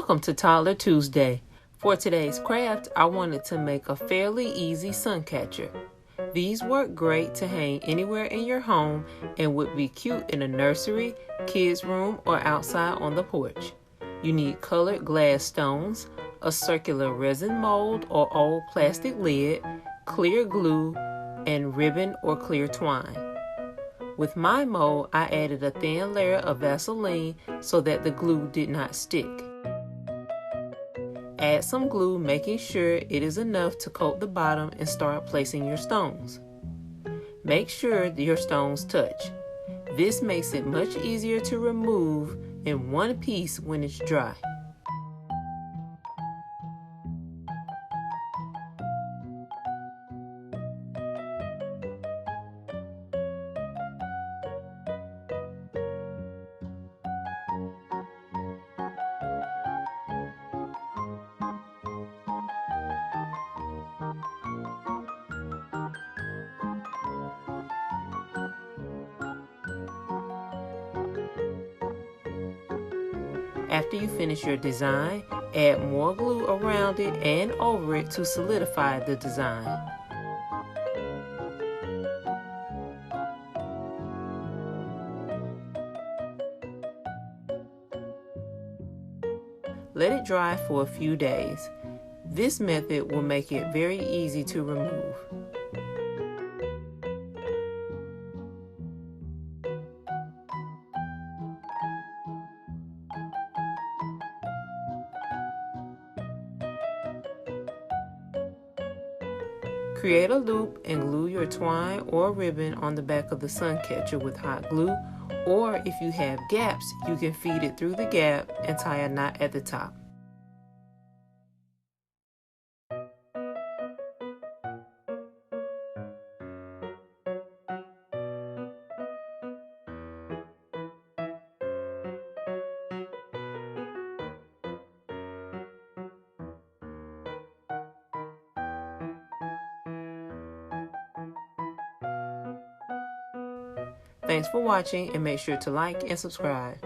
Welcome to Toddler Tuesday. For today's craft, I wanted to make a fairly easy Suncatcher. These work great to hang anywhere in your home and would be cute in a nursery, kids' room, or outside on the porch. You need colored glass stones, a circular resin mold or old plastic lid, clear glue, and ribbon or clear twine. With my mold, I added a thin layer of Vaseline so that the glue did not stick. Add some glue, making sure it is enough to coat the bottom, and start placing your stones. Make sure your stones touch. This makes it much easier to remove in one piece when it's dry. After you finish your design, add more glue around it and over it to solidify the design. Let it dry for a few days. This method will make it very easy to remove. Create a loop and glue your twine or ribbon on the back of the Suncatcher with hot glue, or if you have gaps, you can feed it through the gap and tie a knot at the top. Thanks for watching, and make sure to like and subscribe.